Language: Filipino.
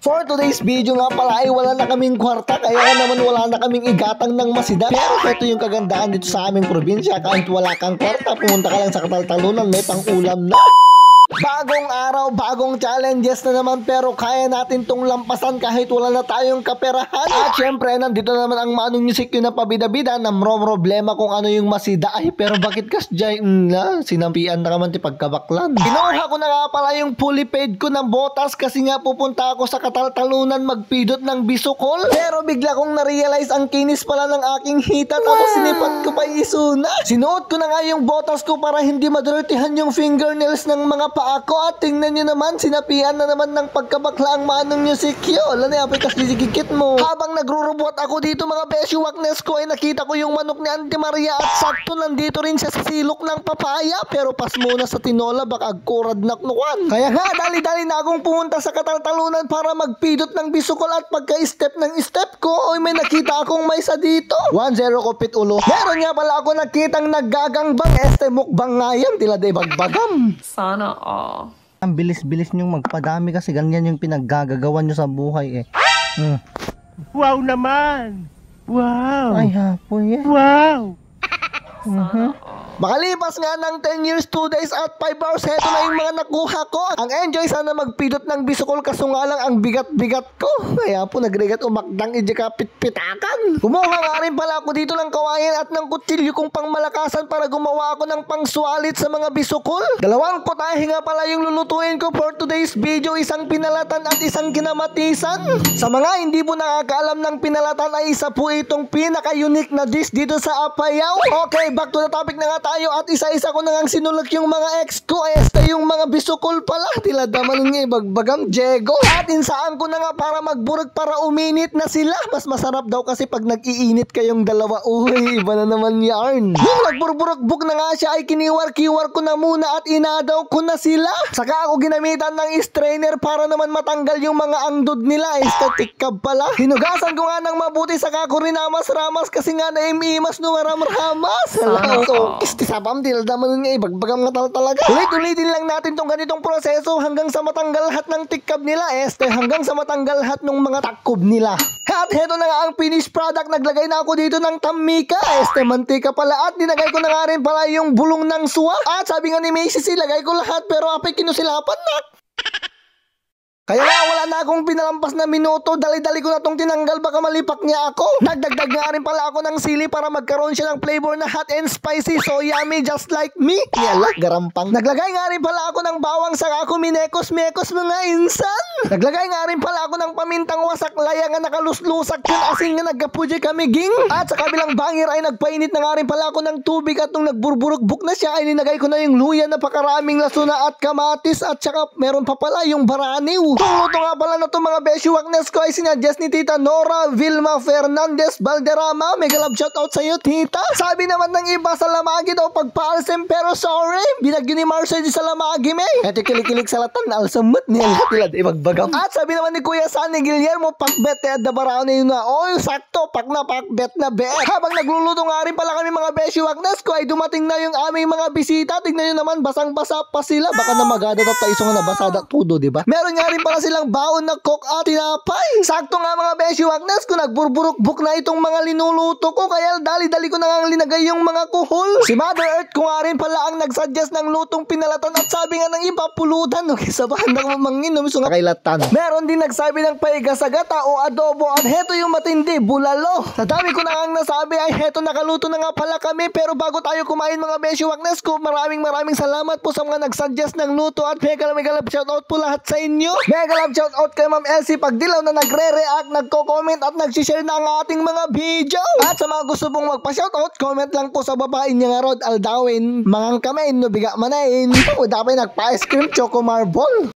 For today's video nga pala ay wala na kaming kwarta, kaya naman wala na kaming igatang ng masida. Pero ito yung kagandahan dito sa aming probinsya, kahit wala kang kwarta, pumunta ka lang sa Kataltalunan, may pang-ulam na. Bagong araw, bagong challenges na naman, pero kaya natin tong lampasan kahit wala na tayong kaperahan. At syempre, nandito naman ang Manong Music yung napabida-bida na problema kung ano yung masida. Ay, pero bakit kasjay na sinampian na naman ti pagkabaklan. Kinuha ko na nga pala yung fully paid ko ng botas kasi nga pupunta ako sa Kataltalunan magpidot ng bisukol. Pero bigla kong na-realize ang kinis pala ng aking hita, tapos sinipat ko pa isuna. Sinuot ko na nga yung botas ko para hindi madirtihan yung fingernails ng mga ako, at tingnan nyo naman, sinapian na naman ng pagkabakla ang Manong Music yun. Wala na, apay kasi gigikit mo. Habang nagrurubot ako dito mga beshi waknes ko, ay nakita ko yung manok ni Auntie Maria at sakto nandito rin siya sa silok ng papaya. Pero pas muna sa tinola, baka agkurad naknukan. Kaya nga, dali-dali na akong pumunta sa Kataltalunan para magpidot ng bisukol, at pagka-step ng step ko, ay may nakita akong maysa dito. 1-0 kopit ulo. Meron nga pala ako nakitang naggagangbang, mukbang nga yan, tila day bagbagam. Sana all. Ang bilis-bilis nyong magpadami kasi ganyan yung pinaggagawan nyo sa buhay eh. Wow naman! Wow! Ay hapoy eh. Wow! Makalipas nga ng 10 years, 2 days at 5 hours, heto na yung mga nakuha ko. Ang enjoy sana magpidot ng bisukol, kaso nga lang ang bigat-bigat ko. Kaya po nagregat umakdang pit-pitakan. Kumuha nga rin pala ako dito ng kawayan at ng kutsilyo kong pangmalakasan para gumawa ako ng pangswalit sa mga bisukol. Dalawang putahe nga pala yung lulutuin ko for today's video, isang pinalatan at isang kinamatisan. Sa mga hindi po nakakaalam ng pinalatan, ay isa po itong pinaka-unique na dish dito sa Apayao. Okay, back to the topic na nga tayo, at isa-isa ko na ngang sinulak yung mga ex ko. Yung mga bisukol pala, tila daman nga bagbagam Diego. At insaan ko na nga para magburog para uminit na sila. Mas masarap daw kasi pag nag-iinit kayong dalawa. Uy, iba na naman yarn. Nung nagburburog-buk na nga siya, ay kiniwar-kiwar ko na muna at inadaw ko na sila. Saka ako ginamitan ng strainer para naman matanggal yung mga angdod nila. Tikab pala. Hinugasan ko nga ng mabuti, saka ko rinamas-ramas kasi nga naimimas no maram-ramas. So, istisabam til daman nga ibagbagam nga talaga. Ulit-ulitin lang natin tong ganitong proseso hanggang sa matanggal lahat ng tikab nila, hanggang sa matanggal lahat ng mga takob nila. At heto na nga ang finished product. Naglagay na ako dito ng tamika, mantika pala, at dinagay ko na nga rin pala yung bulong ng suwa. At sabi nga ni Macy's, ilagay ko lahat, pero apay kinusilapan na. Kaya nga wala na akong pinalampas na minuto, dali-dali ko na tong tinanggal, baka malipak niya ako. Nagdagdag nga rin pala ako ng sili para magkaroon siya ng flavor na hot and spicy, so yummy just like me. Yala, garampang. Naglagay nga rin pala ako ng bawang, saka ako minekos-mekos mga insan. Naglagay nga rin pala ako ng pamintang wasak laya nga nakaluslusak yun, asin nga nagkapuji kami ging. At sa kabilang bangir ay nagpainit na nga rin pala ako ng tubig, at nung nagburburog-buk na siya ay ninagay ko na yung luya na pakaraming lasuna at kamatis, at saka meron pa pala yung baraniw. Itong luto nga pala na to mga beshi waknes ko ay sinuggest ni Tita Nora Vilma Fernandez Valderrama. Mega love shoutout sa iyo, Tita. Sabi naman ng iba, sa lamagi daw pagpaalsem, pero sorry, binagyo ni Marcel sa lamagi me. Eto kilik-kilik sa latan na alsamot niya tilad ibagbagam. At sabi naman ni Kuya Sunny Guillermo, pakbet at dabarao na yun na. Oy, sakto, pakbet na bet. Habang nagluluto nga rin pala kami mga beshi waknes ko, ay dumating na yung aming mga bisita. Tignan nyo naman, basang-basa pa sila. Baka namagada at taiso nga nabasada tudo, diba? Meron nga rin para silang baon na coke at tinapay. Sakto nga mga beshi waknes ko, nagburburok-buk na itong mga linuluto ko, kaya dali-dali ko na nga linagay yung mga kuhol. Si Mother Earth ko nga rin pala ang nagsuggest ng lutong pinalatan, at sabi nga ng iba, pulutan. Okay, sabahan na mamangin, so nga kailatan. Meron din nagsabi ng paigasagata o adobo, at heto yung matindi, bulalo. Sa dami ko na nga nasabi ay heto, nakaluto na nga pala kami. Pero bago tayo kumain mga beshi waknes ko, maraming salamat po sa mga nagsuggest ng luto, at mega love shoutout po lahat sa inyo. Mega love shoutout kay Ma'am Elsie Pagdilaw na nagre-react, nagko-comment at nag-share na ang ating mga video. At sa mga gusto pong magpa-shoutout, comment lang po sa baba niya nga Rod Aldawin. Mangang kamay, no biga manain. Dapat nagpa-ice cream choco marble.